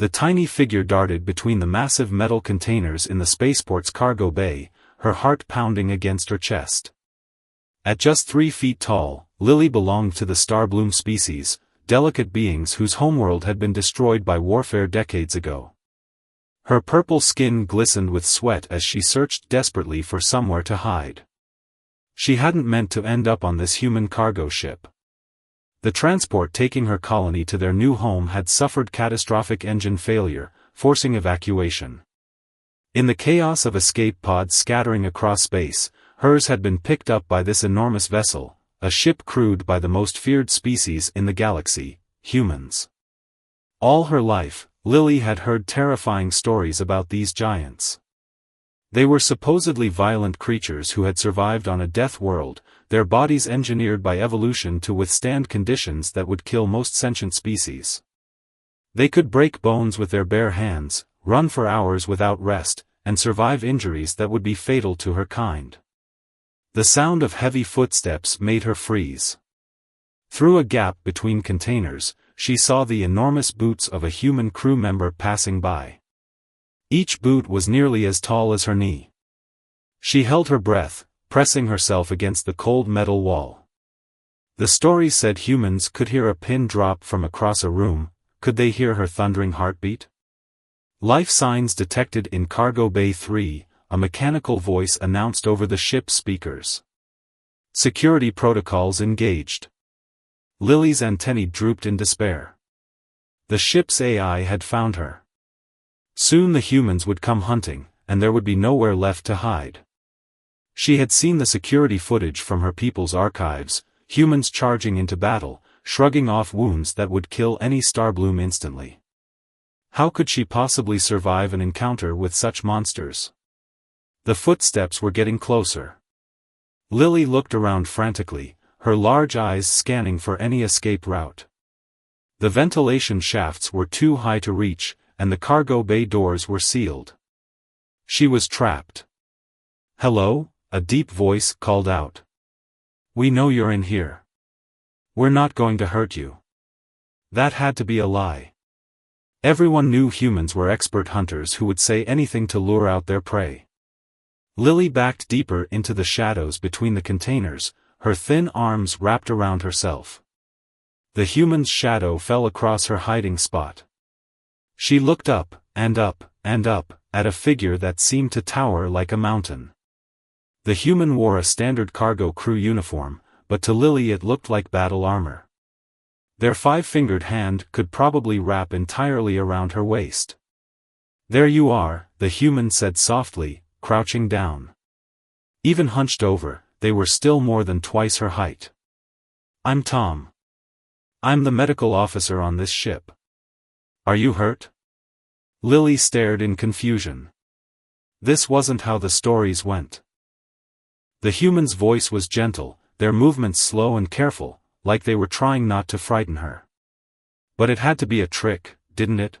The tiny figure darted between the massive metal containers in the spaceport's cargo bay, her heart pounding against her chest. At just 3 feet tall, Lily belonged to the Starbloom species, delicate beings whose homeworld had been destroyed by warfare decades ago. Her purple skin glistened with sweat as she searched desperately for somewhere to hide. She hadn't meant to end up on this human cargo ship. The transport taking her colony to their new home had suffered catastrophic engine failure, forcing evacuation. In the chaos of escape pods scattering across space, hers had been picked up by this enormous vessel, a ship crewed by the most feared species in the galaxy, humans. All her life, Lily had heard terrifying stories about these giants. They were supposedly violent creatures who had survived on a death world, their bodies engineered by evolution to withstand conditions that would kill most sentient species. They could break bones with their bare hands, run for hours without rest, and survive injuries that would be fatal to her kind. The sound of heavy footsteps made her freeze. Through a gap between containers, she saw the enormous boots of a human crew member passing by. Each boot was nearly as tall as her knee. She held her breath, pressing herself against the cold metal wall. The stories said humans could hear a pin drop from across a room. Could they hear her thundering heartbeat? Life signs detected in Cargo Bay 3, a mechanical voice announced over the ship's speakers. Security protocols engaged. Lily's antennae drooped in despair. The ship's AI had found her. Soon the humans would come hunting, and there would be nowhere left to hide. She had seen the security footage from her people's archives, humans charging into battle, shrugging off wounds that would kill any Starbloom instantly. How could she possibly survive an encounter with such monsters? The footsteps were getting closer. Lily looked around frantically, her large eyes scanning for any escape route. The ventilation shafts were too high to reach, and the cargo bay doors were sealed. She was trapped. "Hello?" a deep voice called out. "We know you're in here. We're not going to hurt you." That had to be a lie. Everyone knew humans were expert hunters who would say anything to lure out their prey. Lily backed deeper into the shadows between the containers, her thin arms wrapped around herself. The human's shadow fell across her hiding spot. She looked up, and up, and up, at a figure that seemed to tower like a mountain. The human wore a standard cargo crew uniform, but to Lily it looked like battle armor. Their 5-fingered hand could probably wrap entirely around her waist. "There you are," the human said softly, crouching down. Even hunched over, they were still more than twice her height. "I'm Tom. I'm the medical officer on this ship. Are you hurt?" Lily stared in confusion. This wasn't how the stories went. The human's voice was gentle, their movements slow and careful, like they were trying not to frighten her. "But it had to be a trick, didn't it?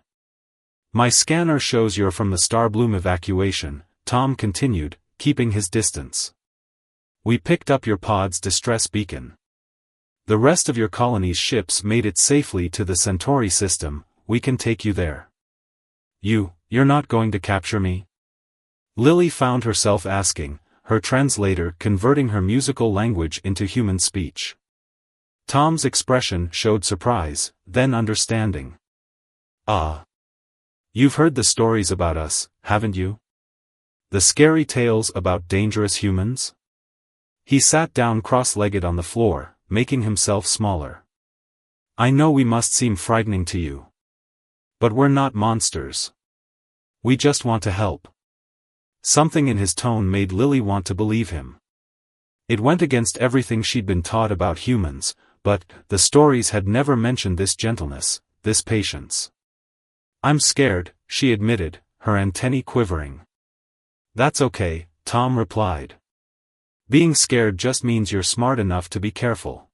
My scanner shows you're from the Starbloom evacuation," Tom continued, keeping his distance. "We picked up your pod's distress beacon. The rest of your colony's ships made it safely to the Centauri system. We can take you there." You're not going to capture me?" Lily found herself asking, her translator converting her musical language into human speech. Tom's expression showed surprise, then understanding. "Ah. You've heard the stories about us, haven't you? The scary tales about dangerous humans?" He sat down cross-legged on the floor, making himself smaller. "I know we must seem frightening to you. But we're not monsters. We just want to help." Something in his tone made Lily want to believe him. It went against everything she'd been taught about humans, but the stories had never mentioned this gentleness, this patience. "I'm scared," she admitted, her antennae quivering. "That's okay," Tom replied. "Being scared just means you're smart enough to be careful.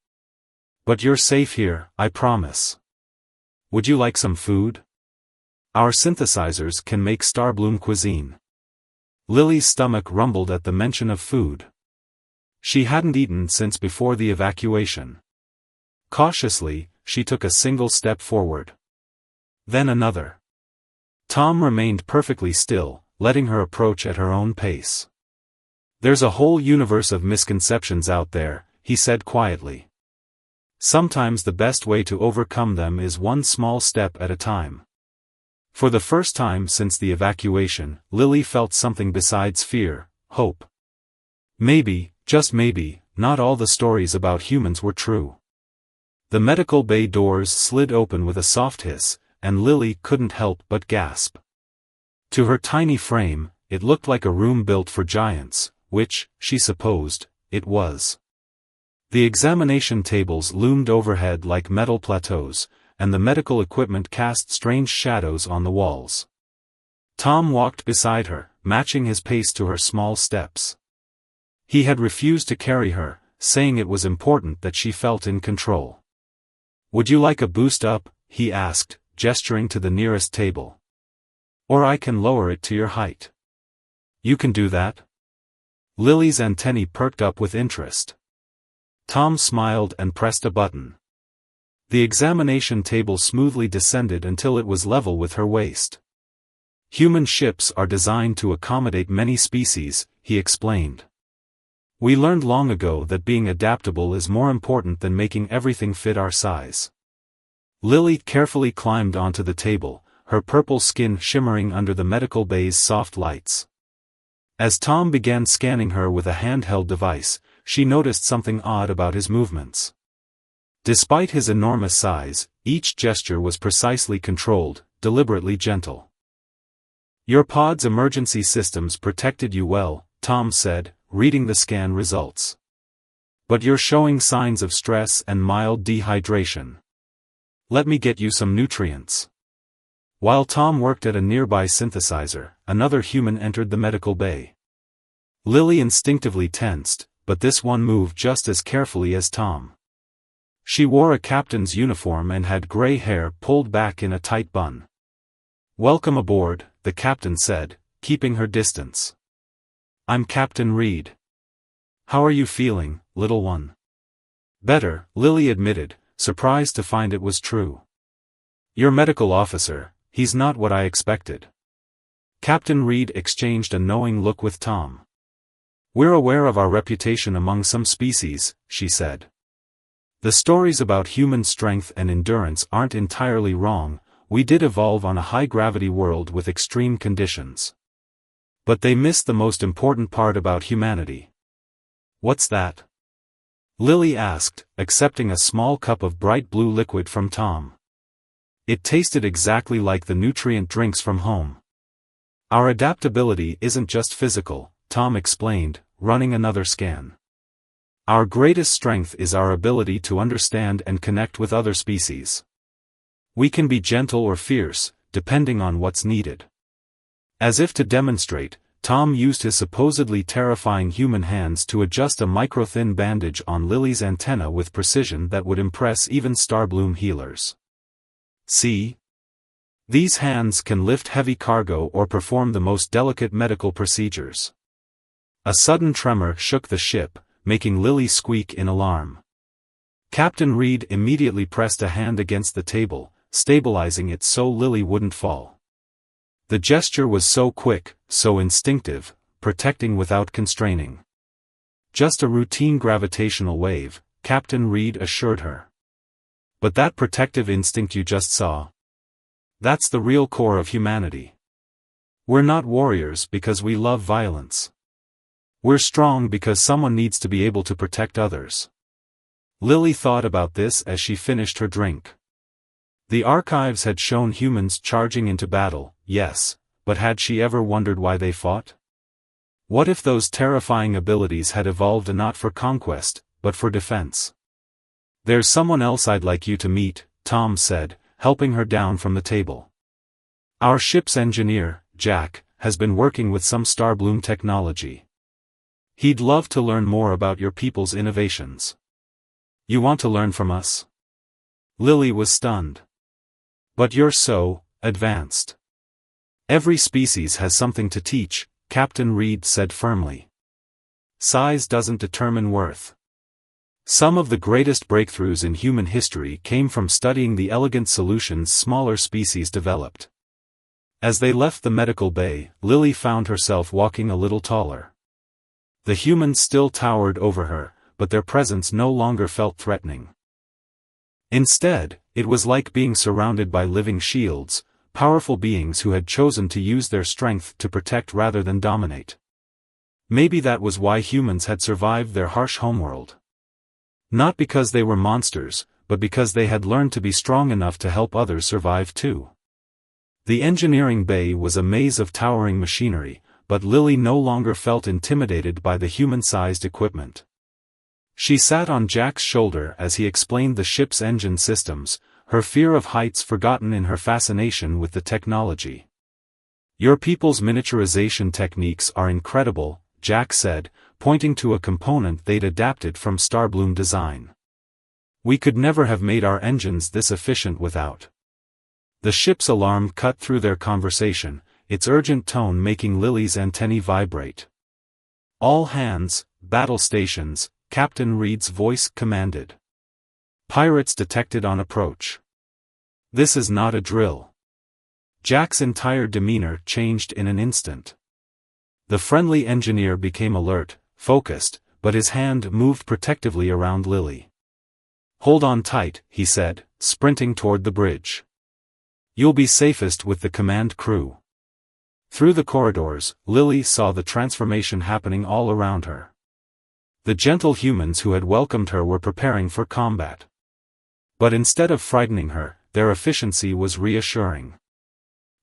But you're safe here, I promise. Would you like some food? Our synthesizers can make Starbloom cuisine." Lily's stomach rumbled at the mention of food. She hadn't eaten since before the evacuation. Cautiously, she took a single step forward. Then another. Tom remained perfectly still, letting her approach at her own pace. "There's a whole universe of misconceptions out there," he said quietly. "Sometimes the best way to overcome them is one small step at a time." For the first time since the evacuation, Lily felt something besides fear, hope. Maybe, just maybe, not all the stories about humans were true. The medical bay doors slid open with a soft hiss, and Lily couldn't help but gasp. To her tiny frame, it looked like a room built for giants, which, she supposed, it was. The examination tables loomed overhead like metal plateaus, and the medical equipment cast strange shadows on the walls. Tom walked beside her, matching his pace to her small steps. He had refused to carry her, saying it was important that she felt in control. "Would you like a boost up?" he asked, gesturing to the nearest table. "Or I can lower it to your height." "You can do that?" Lily's antennae perked up with interest. Tom smiled and pressed a button. The examination table smoothly descended until it was level with her waist. "Human ships are designed to accommodate many species," he explained. "We learned long ago that being adaptable is more important than making everything fit our size." Lily carefully climbed onto the table, her purple skin shimmering under the medical bay's soft lights. As Tom began scanning her with a handheld device, she noticed something odd about his movements. Despite his enormous size, each gesture was precisely controlled, deliberately gentle. "Your pod's emergency systems protected you well," Tom said, reading the scan results. "But you're showing signs of stress and mild dehydration. Let me get you some nutrients." While Tom worked at a nearby synthesizer, another human entered the medical bay. Lily instinctively tensed, but this one moved just as carefully as Tom. She wore a captain's uniform and had gray hair pulled back in a tight bun. "Welcome aboard," the captain said, keeping her distance. "I'm Captain Reed. How are you feeling, little one?" "Better," Lily admitted, surprised to find it was true. "Your medical officer, he's not what I expected." Captain Reed exchanged a knowing look with Tom. "We're aware of our reputation among some species," she said. "The stories about human strength and endurance aren't entirely wrong. We did evolve on a high-gravity world with extreme conditions. But they missed the most important part about humanity." "What's that?" Lily asked, accepting a small cup of bright blue liquid from Tom. It tasted exactly like the nutrient drinks from home. "Our adaptability isn't just physical," Tom explained, running another scan. "Our greatest strength is our ability to understand and connect with other species. We can be gentle or fierce, depending on what's needed." As if to demonstrate, Tom used his supposedly terrifying human hands to adjust a micro-thin bandage on Lily's antenna with precision that would impress even Starbloom healers. "See? These hands can lift heavy cargo or perform the most delicate medical procedures." A sudden tremor shook the ship, making Lily squeak in alarm. Captain Reed immediately pressed a hand against the table, stabilizing it so Lily wouldn't fall. The gesture was so quick, so instinctive, protecting without constraining. "Just a routine gravitational wave," Captain Reed assured her. "But that protective instinct you just saw? That's the real core of humanity. We're not warriors because we love violence. We're strong because someone needs to be able to protect others." Lily thought about this as she finished her drink. The archives had shown humans charging into battle, yes, but had she ever wondered why they fought? What if those terrifying abilities had evolved not for conquest, but for defense? "There's someone else I'd like you to meet," Tom said, helping her down from the table. "Our ship's engineer, Jack, has been working with some Starbloom technology. He'd love to learn more about your people's innovations." "You want to learn from us?" Lily was stunned. "But you're so advanced." "Every species has something to teach," Captain Reed said firmly. "Size doesn't determine worth. Some of the greatest breakthroughs in human history came from studying the elegant solutions smaller species developed." As they left the medical bay, Lily found herself walking a little taller. The humans still towered over her, but their presence no longer felt threatening. Instead, it was like being surrounded by living shields, powerful beings who had chosen to use their strength to protect rather than dominate. Maybe that was why humans had survived their harsh homeworld. Not because they were monsters, but because they had learned to be strong enough to help others survive too. The engineering bay was a maze of towering machinery, but Lily no longer felt intimidated by the human-sized equipment. She sat on Jack's shoulder as he explained the ship's engine systems, her fear of heights forgotten in her fascination with the technology. "Your people's miniaturization techniques are incredible," Jack said, pointing to a component they'd adapted from Starbloom design. "We could never have made our engines this efficient without." The ship's alarm cut through their conversation, its urgent tone making Lily's antennae vibrate. "All hands, battle stations," Captain Reed's voice commanded. "Pirates detected on approach." "This is not a drill." Jack's entire demeanor changed in an instant. The friendly engineer became alert, focused, but his hand moved protectively around Lily. "Hold on tight," he said, sprinting toward the bridge. "You'll be safest with the command crew." Through the corridors, Lily saw the transformation happening all around her. The gentle humans who had welcomed her were preparing for combat. But instead of frightening her, their efficiency was reassuring.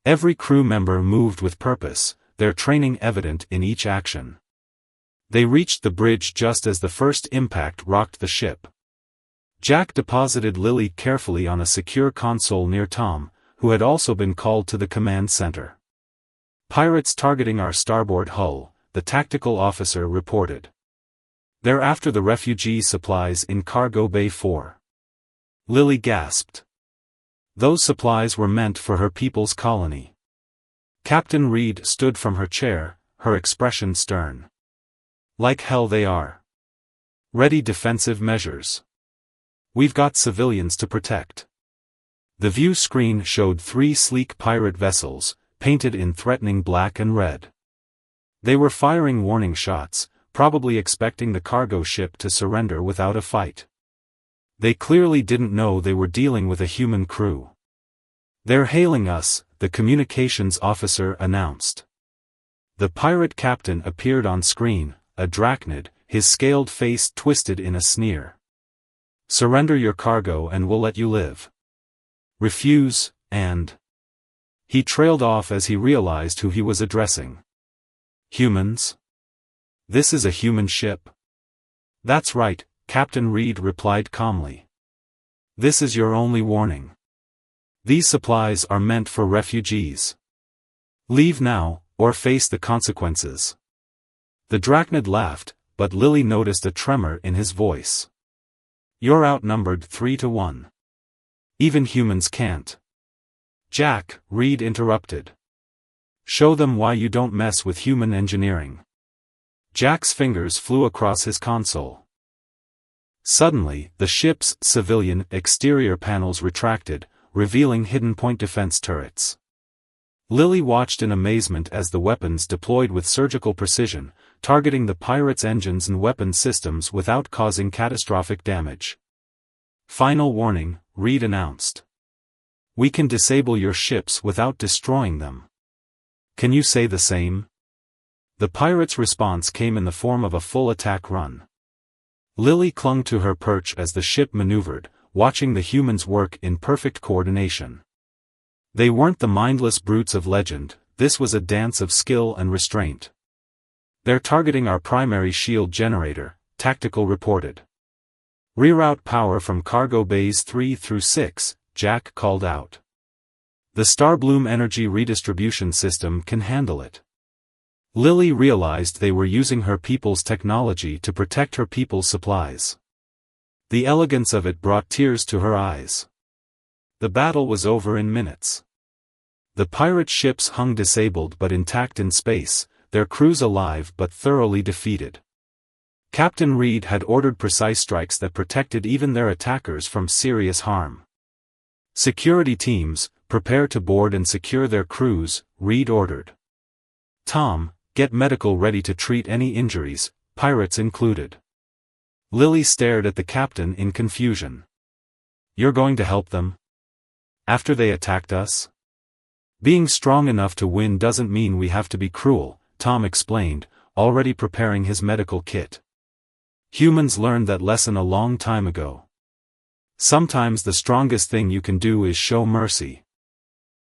Every crew member moved with purpose, their training evident in each action. They reached the bridge just as the first impact rocked the ship. Jack deposited Lily carefully on a secure console near Tom, who had also been called to the command center. "Pirates targeting our starboard hull," the tactical officer reported. "They're after the refugee supplies in Cargo Bay 4. Lily gasped. Those supplies were meant for her people's colony. Captain Reed stood from her chair, her expression stern. "Like hell they are. Ready defensive measures. We've got civilians to protect." The view screen showed 3 sleek pirate vessels, painted in threatening black and red. They were firing warning shots, probably expecting the cargo ship to surrender without a fight. They clearly didn't know they were dealing with a human crew. "They're hailing us," the communications officer announced. The pirate captain appeared on screen, a drachnid, his scaled face twisted in a sneer. "Surrender your cargo and we'll let you live. Refuse, and..." He trailed off as he realized who he was addressing. "Humans? This is a human ship." "That's right," Captain Reed replied calmly. "This is your only warning. These supplies are meant for refugees. Leave now, or face the consequences." The drachnid laughed, but Lily noticed a tremor in his voice. "You're outnumbered 3-1. Even humans can't." "Jack," Reed interrupted. "Show them why you don't mess with human engineering." Jack's fingers flew across his console. Suddenly, the ship's civilian exterior panels retracted, revealing hidden point defense turrets. Lily watched in amazement as the weapons deployed with surgical precision, targeting the pirates' engines and weapon systems without causing catastrophic damage. "Final warning," Reed announced. "We can disable your ships without destroying them. Can you say the same?" The pirates' response came in the form of a full attack run. Lily clung to her perch as the ship maneuvered, watching the humans work in perfect coordination. They weren't the mindless brutes of legend, this was a dance of skill and restraint. "They're targeting our primary shield generator," Tactical reported. "Reroute power from cargo bays 3 through 6, Jack called out. "The Starbloom energy redistribution system can handle it." Lily realized they were using her people's technology to protect her people's supplies. The elegance of it brought tears to her eyes. The battle was over in minutes. The pirate ships hung disabled but intact in space, their crews alive but thoroughly defeated. Captain Reed had ordered precise strikes that protected even their attackers from serious harm. Security teams, prepare to board and secure their crews, Reed ordered. Tom, get medical ready to treat any injuries, pirates included. Lily stared at the captain in confusion. You're going to help them? After they attacked us? Being strong enough to win doesn't mean we have to be cruel, Tom explained, already preparing his medical kit. Humans learned that lesson a long time ago. Sometimes the strongest thing you can do is show mercy.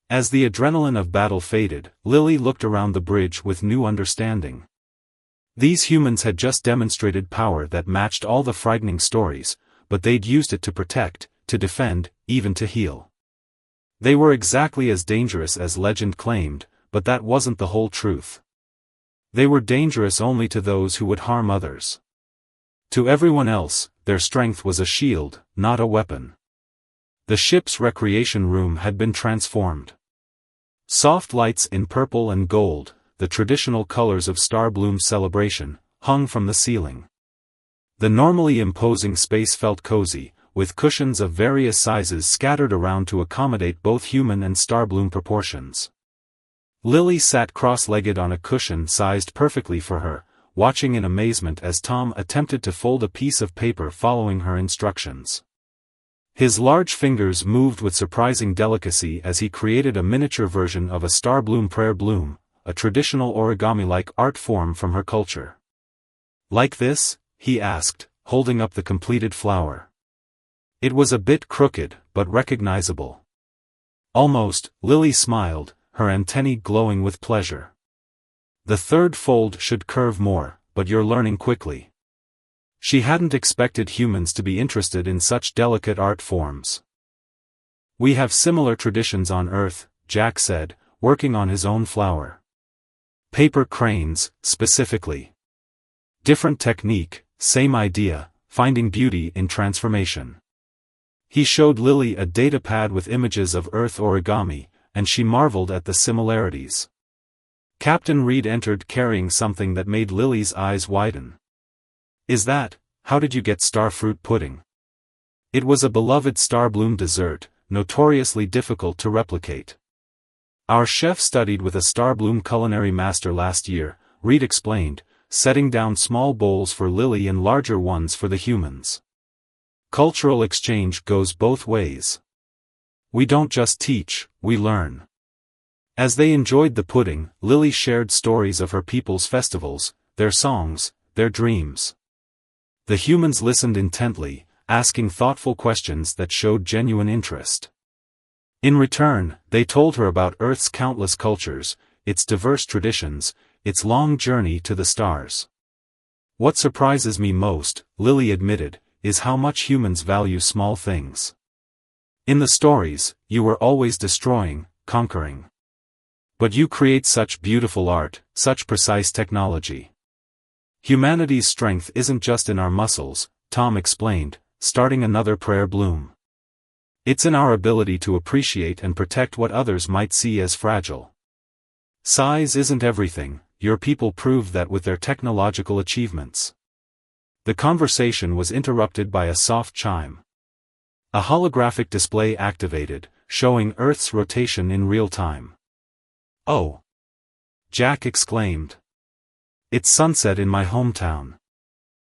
As the adrenaline of battle faded, Lily looked around the bridge with new understanding. These humans had just demonstrated power that matched all the frightening stories, but they'd used it to protect, to defend, even to heal. They were exactly as dangerous as legend claimed, but that wasn't the whole truth. They were dangerous only to those who would harm others. To everyone else, their strength was a shield, not a weapon. The ship's recreation room had been transformed. Soft lights in purple and gold, the traditional colors of Star Bloom's celebration, hung from the ceiling. The normally imposing space felt cozy, with cushions of various sizes scattered around to accommodate both human and Star Bloom proportions. Lily sat cross-legged on a cushion sized perfectly for her, watching in amazement as Tom attempted to fold a piece of paper following her instructions. His large fingers moved with surprising delicacy as he created a miniature version of a Star Bloom prayer bloom, a traditional origami-like art form from her culture. Like this? He asked, holding up the completed flower. It was a bit crooked, but recognizable. Almost, Lily smiled, her antennae glowing with pleasure. The third fold should curve more, but you're learning quickly. She hadn't expected humans to be interested in such delicate art forms. We have similar traditions on Earth, Jack said, working on his own flower. Paper cranes, specifically. Different technique, same idea, finding beauty in transformation. He showed Lily a data pad with images of Earth origami, and she marveled at the similarities. Captain Reed entered carrying something that made Lily's eyes widen. Is that, how did you get starfruit pudding? It was a beloved Star Bloom dessert, notoriously difficult to replicate. Our chef studied with a Star Bloom culinary master last year, Reed explained, setting down small bowls for Lily and larger ones for the humans. Cultural exchange goes both ways. We don't just teach, we learn. As they enjoyed the pudding, Lily shared stories of her people's festivals, their songs, their dreams. The humans listened intently, asking thoughtful questions that showed genuine interest. In return, they told her about Earth's countless cultures, its diverse traditions, its long journey to the stars. What surprises me most, Lily admitted, is how much humans value small things. In the stories, you were always destroying, conquering. But you create such beautiful art, such precise technology. Humanity's strength isn't just in our muscles, Tom explained, starting another prayer bloom. It's in our ability to appreciate and protect what others might see as fragile. Size isn't everything, your people proved that with their technological achievements. The conversation was interrupted by a soft chime. A holographic display activated, showing Earth's rotation in real time. Oh! Jack exclaimed. It's sunset in my hometown.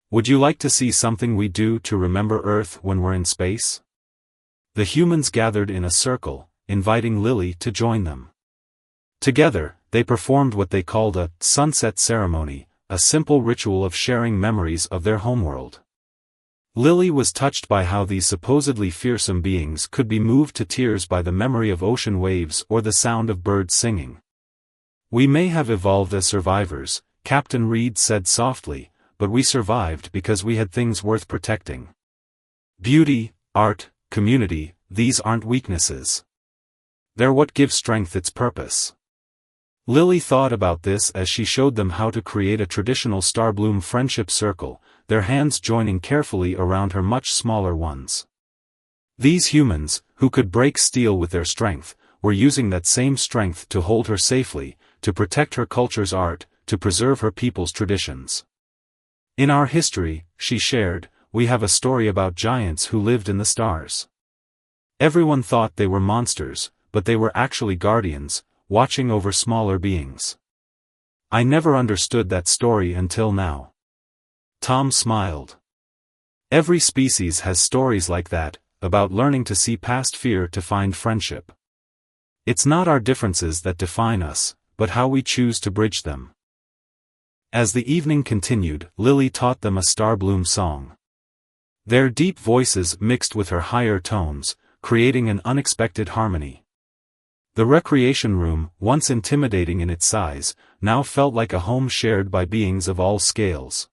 Would you like to see something we do to remember Earth when we're in space? The humans gathered in a circle, inviting Lily to join them. Together, they performed what they called a sunset ceremony, a simple ritual of sharing memories of their homeworld. Lily was touched by how these supposedly fearsome beings could be moved to tears by the memory of ocean waves or the sound of birds singing. We may have evolved as survivors, Captain Reed said softly, but we survived because we had things worth protecting. Beauty, art, community, these aren't weaknesses. They're what give strength its purpose. Lily thought about this as she showed them how to create a traditional Star Bloom friendship circle, their hands joining carefully around her much smaller ones. These humans, who could break steel with their strength, were using that same strength to hold her safely, to protect her culture's art, to preserve her people's traditions. In our history, she shared, we have a story about giants who lived in the stars. Everyone thought they were monsters, but they were actually guardians, watching over smaller beings. I never understood that story until now. Tom smiled. Every species has stories like that, about learning to see past fear to find friendship. It's not our differences that define us, but how we choose to bridge them. As the evening continued, Lily taught them a Starbloom song. Their deep voices mixed with her higher tones, creating an unexpected harmony. The recreation room, once intimidating in its size, now felt like a home shared by beings of all scales.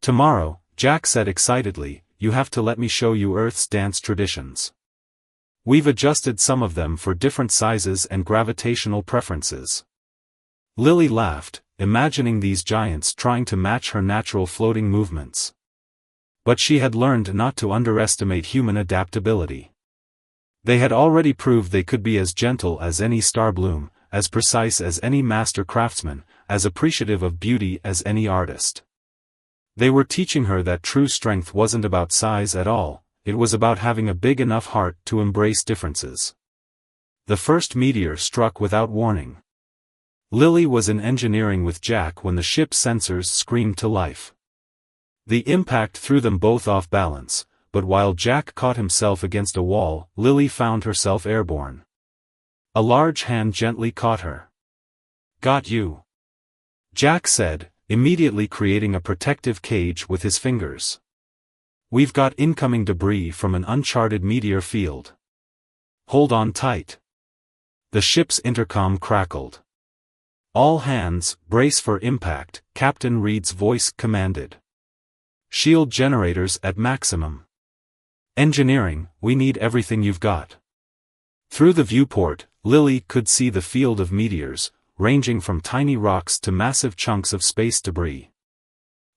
Tomorrow, Jack said excitedly, you have to let me show you Earth's dance traditions. We've adjusted some of them for different sizes and gravitational preferences. Lily laughed, imagining these giants trying to match her natural floating movements. But she had learned not to underestimate human adaptability. They had already proved they could be as gentle as any Starbloom, as precise as any master craftsman, as appreciative of beauty as any artist. They were teaching her that true strength wasn't about size at all, it was about having a big enough heart to embrace differences. The first meteor struck without warning. Lily was in engineering with Jack when the ship's sensors screamed to life. The impact threw them both off balance, but while Jack caught himself against a wall, Lily found herself airborne. A large hand gently caught her. Got you, Jack said, immediately creating a protective cage with his fingers. We've got incoming debris from an uncharted meteor field. Hold on tight. The ship's intercom crackled. All hands, brace for impact, Captain Reed's voice commanded. Shield generators at maximum. Engineering, we need everything you've got. Through the viewport, Lily could see the field of meteors, ranging from tiny rocks to massive chunks of space debris.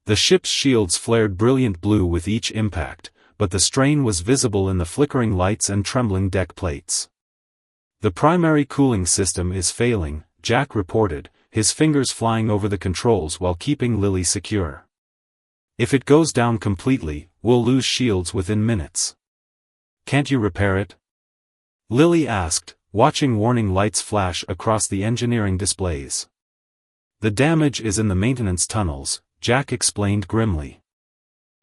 The ship's shields flared brilliant blue with each impact, but the strain was visible in the flickering lights and trembling deck plates. The primary cooling system is failing, Jack reported, his fingers flying over the controls while keeping Lily secure. If it goes down completely, we'll lose shields within minutes. Can't you repair it? Lily asked, watching warning lights flash across the engineering displays. The damage is in the maintenance tunnels, Jack explained grimly.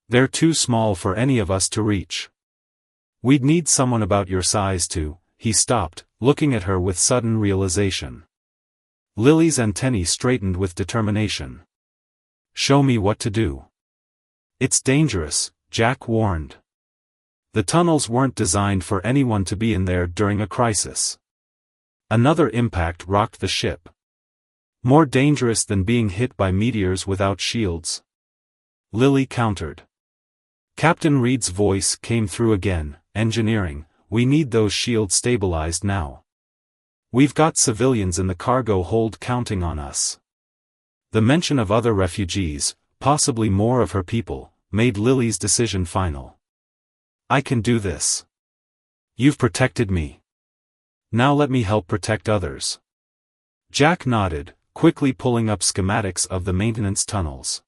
They're too small for any of us to reach. We'd need someone about your size to. He stopped, looking at her with sudden realization. Lily's antennae straightened with determination. Show me what to do. It's dangerous, Jack warned. The tunnels weren't designed for anyone to be in there during a crisis. Another impact rocked the ship. More dangerous than being hit by meteors without shields. Lily countered. Captain Reed's voice came through again, engineering, we need those shields stabilized now. We've got civilians in the cargo hold counting on us. The mention of other refugees, possibly more of her people, made Lily's decision final. I can do this. You've protected me. Now let me help protect others. Jack nodded, quickly pulling up schematics of the maintenance tunnels.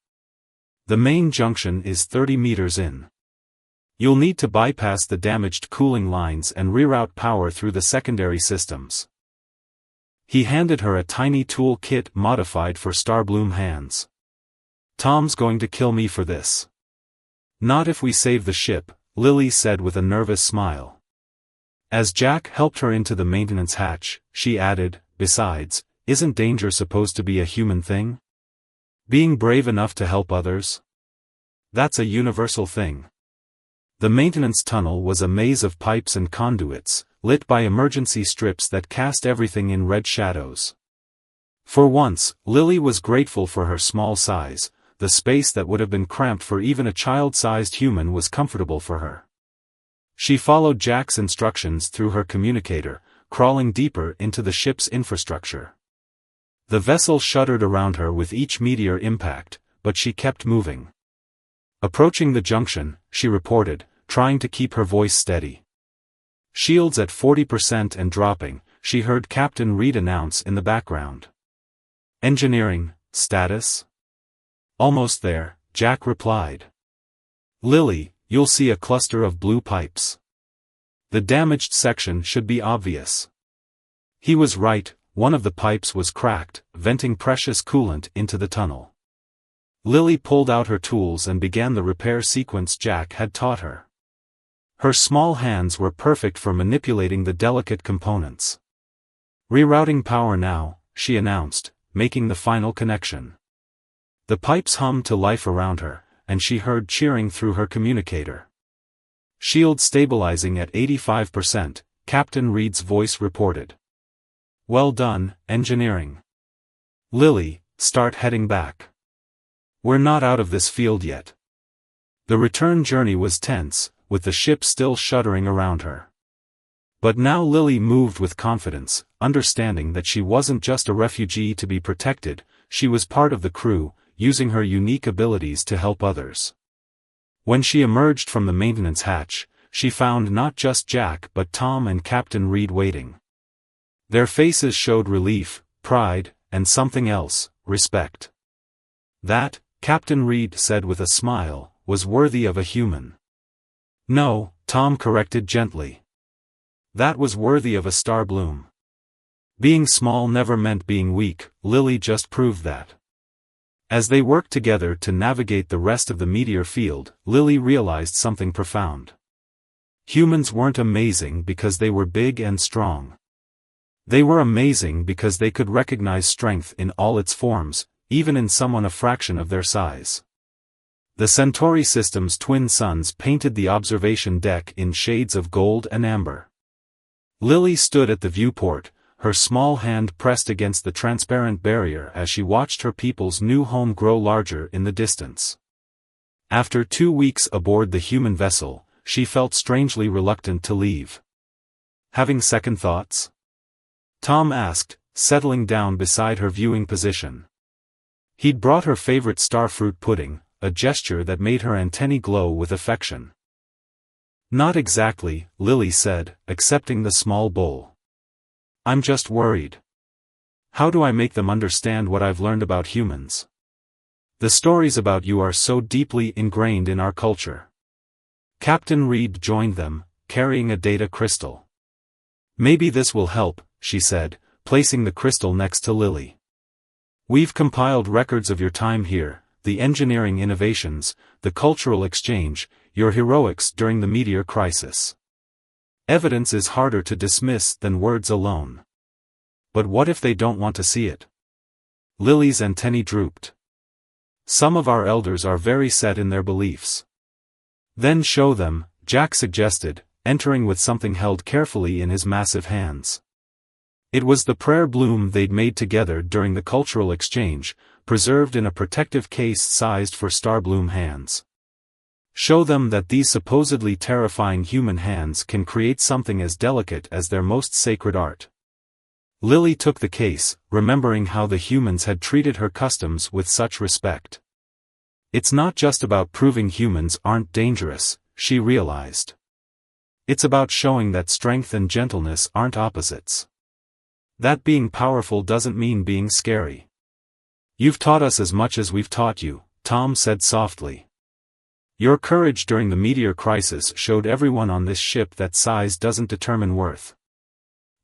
The main junction is 30 meters in. You'll need to bypass the damaged cooling lines and reroute power through the secondary systems. He handed her a tiny tool kit modified for Starbloom hands. Tom's going to kill me for this. Not if we save the ship, Lily said with a nervous smile. As Jack helped her into the maintenance hatch, she added, besides, isn't danger supposed to be a human thing? Being brave enough to help others? That's a universal thing. The maintenance tunnel was a maze of pipes and conduits, lit by emergency strips that cast everything in red shadows. For once, Lily was grateful for her small size. The space that would have been cramped for even a child-sized human was comfortable for her. She followed Jack's instructions through her communicator, crawling deeper into the ship's infrastructure. The vessel shuddered around her with each meteor impact, but she kept moving. Approaching the junction, she reported, trying to keep her voice steady. Shields at 40% and dropping, she heard Captain Reed announce in the background. Engineering, status? Almost there, Jack replied. Lily, you'll see a cluster of blue pipes. The damaged section should be obvious. He was right, one of the pipes was cracked, venting precious coolant into the tunnel. Lily pulled out her tools and began the repair sequence Jack had taught her. Her small hands were perfect for manipulating the delicate components. "Rerouting power now," she announced, making the final connection. The pipes hummed to life around her, and she heard cheering through her communicator. "Shield stabilizing at 85%, Captain Reed's voice reported. "Well done, engineering. Lily, start heading back. We're not out of this field yet." The return journey was tense, with the ship still shuddering around her. But now Lily moved with confidence, understanding that she wasn't just a refugee to be protected, she was part of the crew, using her unique abilities to help others. When she emerged from the maintenance hatch, she found not just Jack but Tom and Captain Reed waiting. Their faces showed relief, pride, and something else, respect. That, Captain Reed said with a smile, was worthy of a human. "No," Tom corrected gently. "That was worthy of a star bloom." Being small never meant being weak, Lily just proved that. As they worked together to navigate the rest of the meteor field, Lily realized something profound. Humans weren't amazing because they were big and strong. They were amazing because they could recognize strength in all its forms, even in someone a fraction of their size. The Centauri system's twin suns painted the observation deck in shades of gold and amber. Lily stood at the viewport, her small hand pressed against the transparent barrier as she watched her people's new home grow larger in the distance. After 2 weeks aboard the human vessel, she felt strangely reluctant to leave. "Having second thoughts?" Tom asked, settling down beside her viewing position. He'd brought her favorite starfruit pudding, a gesture that made her antennae glow with affection. "Not exactly," Lily said, accepting the small bowl. "I'm just worried. How do I make them understand what I've learned about humans? The stories about you are so deeply ingrained in our culture." Captain Reed joined them, carrying a data crystal. "Maybe this will help," she said, placing the crystal next to Lily. "We've compiled records of your time here, the engineering innovations, the cultural exchange, your heroics during the meteor crisis. Evidence is harder to dismiss than words alone. But what if they don't want to see it?" Lily's antennae drooped. "Some of our elders are very set in their beliefs." "Then show them," Jack suggested, entering with something held carefully in his massive hands. It was the prayer bloom they'd made together during the cultural exchange, preserved in a protective case sized for starbloom hands. "Show them that these supposedly terrifying human hands can create something as delicate as their most sacred art." Lily took the case, remembering how the humans had treated her customs with such respect. It's not just about proving humans aren't dangerous, she realized. It's about showing that strength and gentleness aren't opposites. That being powerful doesn't mean being scary. "You've taught us as much as we've taught you," Tom said softly. "Your courage during the meteor crisis showed everyone on this ship that size doesn't determine worth.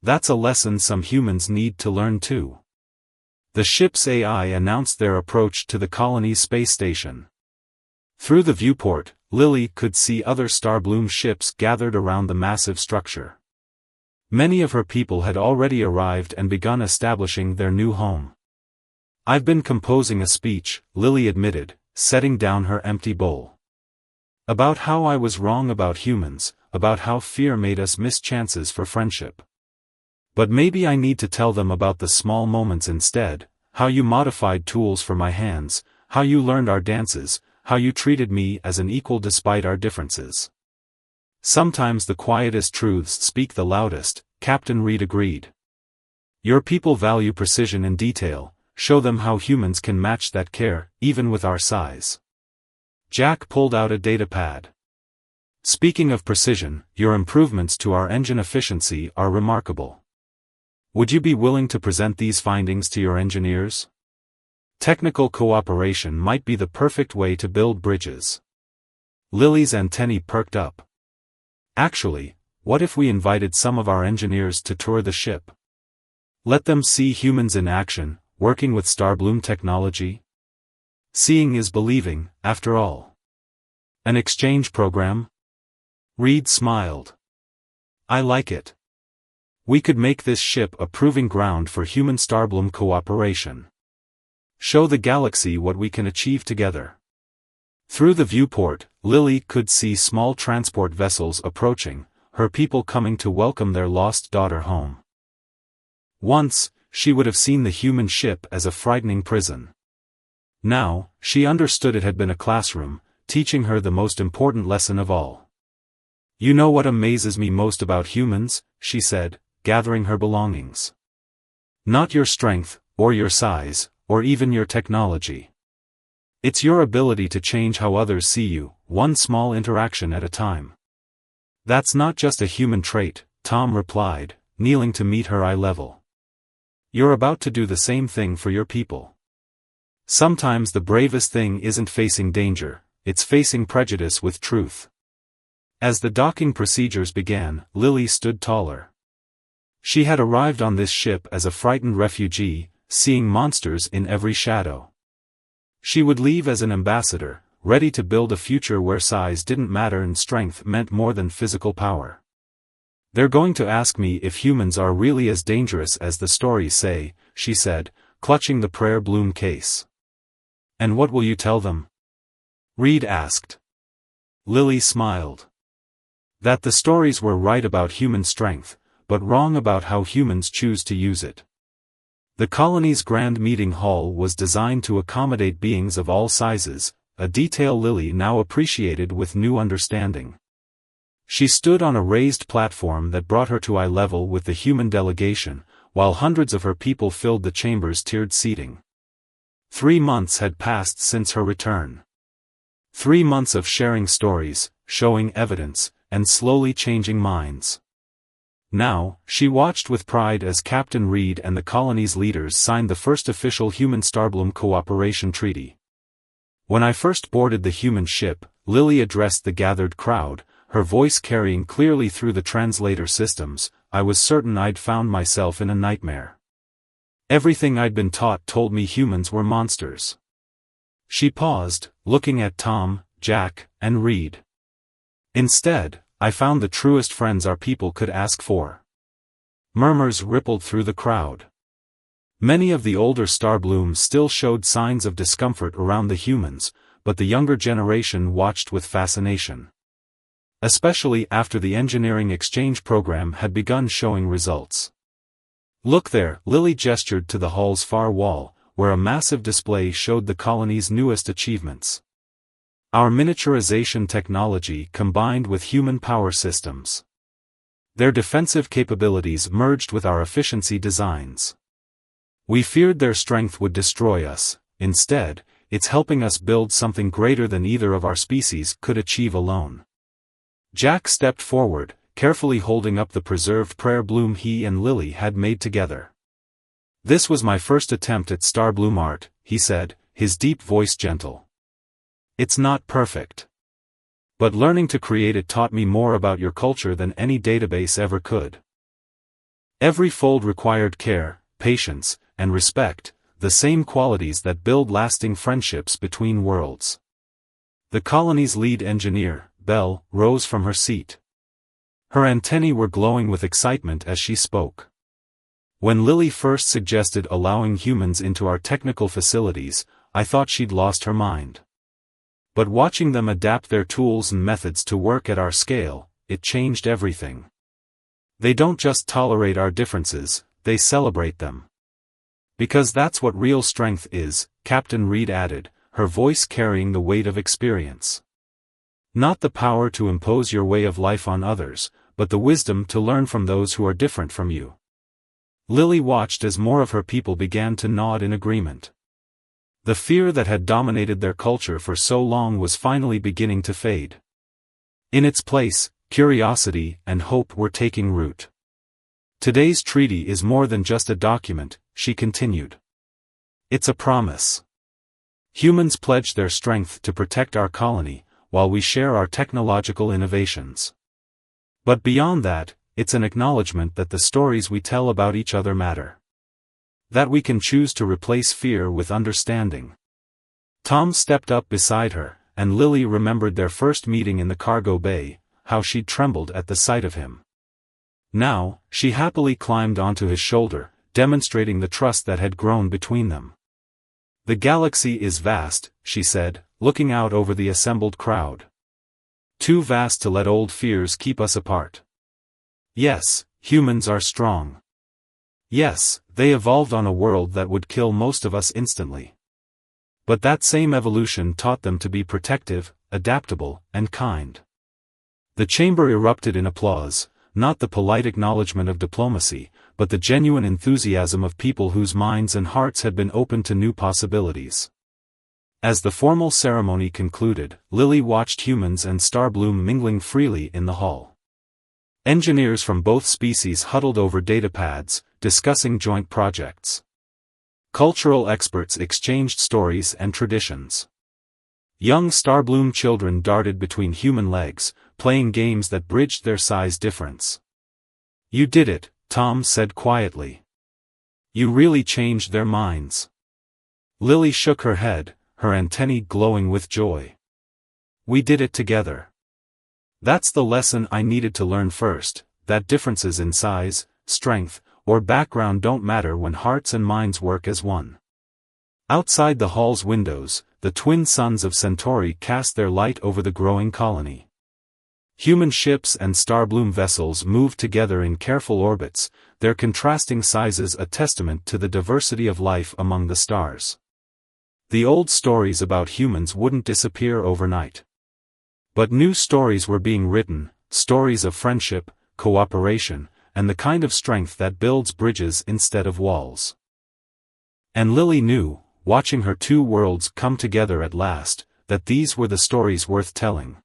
That's a lesson some humans need to learn too." The ship's AI announced their approach to the colony's space station. Through the viewport, Lily could see other Starbloom ships gathered around the massive structure. Many of her people had already arrived and begun establishing their new home. "I've been composing a speech," Lily admitted, setting down her empty bowl. "About how I was wrong about humans, about how fear made us miss chances for friendship. But maybe I need to tell them about the small moments instead, how you modified tools for my hands, how you learned our dances, how you treated me as an equal despite our differences." "Sometimes the quietest truths speak the loudest," Captain Reed agreed. "Your people value precision and detail, show them how humans can match that care, even with our size." Jack pulled out a data pad. "Speaking of precision, your improvements to our engine efficiency are remarkable. Would you be willing to present these findings to your engineers? Technical cooperation might be the perfect way to build bridges." Lily's antennae perked up. "Actually, what if we invited some of our engineers to tour the ship? Let them see humans in action, working with Starbloom technology? Seeing is believing, after all. An exchange program? Reed smiled. I like it. We could make this ship a proving ground for human Starbloom cooperation. Show the galaxy what we can achieve together. Through the viewport, Lily could see small transport vessels approaching, her people coming to welcome their lost daughter home. Once, she would have seen the human ship as a frightening prison. Now, she understood it had been a classroom, teaching her the most important lesson of all. You know what amazes me most about humans, she said, gathering her belongings. Not your strength, or your size, or even your technology. It's your ability to change how others see you, one small interaction at a time. That's not just a human trait, Tom replied, kneeling to meet her eye level. You're about to do the same thing for your people. Sometimes the bravest thing isn't facing danger, it's facing prejudice with truth. As the docking procedures began, Lily stood taller. She had arrived on this ship as a frightened refugee, seeing monsters in every shadow. She would leave as an ambassador, ready to build a future where size didn't matter and strength meant more than physical power. They're going to ask me if humans are really as dangerous as the stories say, she said, clutching the prayer bloom case. And what will you tell them? Reed asked. Lily smiled. That the stories were right about human strength, but wrong about how humans choose to use it. The colony's grand meeting hall was designed to accommodate beings of all sizes, a detail Lily now appreciated with new understanding. She stood on a raised platform that brought her to eye level with the human delegation, while hundreds of her people filled the chamber's tiered seating. 3 months had passed since her return. 3 months of sharing stories, showing evidence, and slowly changing minds. Now, she watched with pride as Captain Reed and the colony's leaders signed the first official human Starbloom cooperation treaty. When I first boarded the human ship, Lily addressed the gathered crowd, her voice carrying clearly through the translator systems, I was certain I'd found myself in a nightmare. Everything I'd been taught told me humans were monsters. She paused, looking at Tom, Jack, and Reed. Instead, I found the truest friends our people could ask for. Murmurs rippled through the crowd. Many of the older Starblooms still showed signs of discomfort around the humans, but the younger generation watched with fascination. Especially after the engineering exchange program had begun showing results. Look there, Lily gestured to the hall's far wall, where a massive display showed the colony's newest achievements. Our miniaturization technology combined with human power systems. Their defensive capabilities merged with our efficiency designs. We feared their strength would destroy us, instead, it's helping us build something greater than either of our species could achieve alone. Jack stepped forward, carefully holding up the preserved prayer bloom he and Lily had made together. This was my first attempt at Starbloom art, he said, his deep voice gentle. It's not perfect. But learning to create it taught me more about your culture than any database ever could. Every fold required care, patience, and respect, the same qualities that build lasting friendships between worlds. The colony's lead engineer, Belle, rose from her seat. Her antennae were glowing with excitement as she spoke. When Lily first suggested allowing humans into our technical facilities, I thought she'd lost her mind. But watching them adapt their tools and methods to work at our scale, it changed everything. They don't just tolerate our differences, they celebrate them. Because that's what real strength is, Captain Reed added, her voice carrying the weight of experience. Not the power to impose your way of life on others, but the wisdom to learn from those who are different from you. Lily watched as more of her people began to nod in agreement. The fear that had dominated their culture for so long was finally beginning to fade. In its place, curiosity and hope were taking root. Today's treaty is more than just a document, she continued. It's a promise. Humans pledge their strength to protect our colony, while we share our technological innovations. But beyond that, it's an acknowledgement that the stories we tell about each other matter. That we can choose to replace fear with understanding. Tom stepped up beside her, and Lily remembered their first meeting in the cargo bay, how she'd trembled at the sight of him. Now, she happily climbed onto his shoulder, demonstrating the trust that had grown between them. "The galaxy is vast," she said, looking out over the assembled crowd. "Too vast to let old fears keep us apart. Yes, humans are strong. Yes, they evolved on a world that would kill most of us instantly. But that same evolution taught them to be protective, adaptable, and kind." The chamber erupted in applause, not the polite acknowledgement of diplomacy, but the genuine enthusiasm of people whose minds and hearts had been open to new possibilities. As the formal ceremony concluded, Lily watched humans and Starbloom mingling freely in the hall. Engineers from both species huddled over datapads, discussing joint projects. Cultural experts exchanged stories and traditions. Young Starbloom children darted between human legs, playing games that bridged their size difference. "You did it," Tom said quietly. "You really changed their minds." Lily shook her head, her antennae glowing with joy. "We did it together. That's the lesson I needed to learn first, that differences in size, strength, or background don't matter when hearts and minds work as one." Outside the hall's windows, the twin suns of Centauri cast their light over the growing colony. Human ships and Starbloom vessels moved together in careful orbits, their contrasting sizes a testament to the diversity of life among the stars. The old stories about humans wouldn't disappear overnight. But new stories were being written, stories of friendship, cooperation, and the kind of strength that builds bridges instead of walls. And Lily knew, watching her two worlds come together at last, that these were the stories worth telling.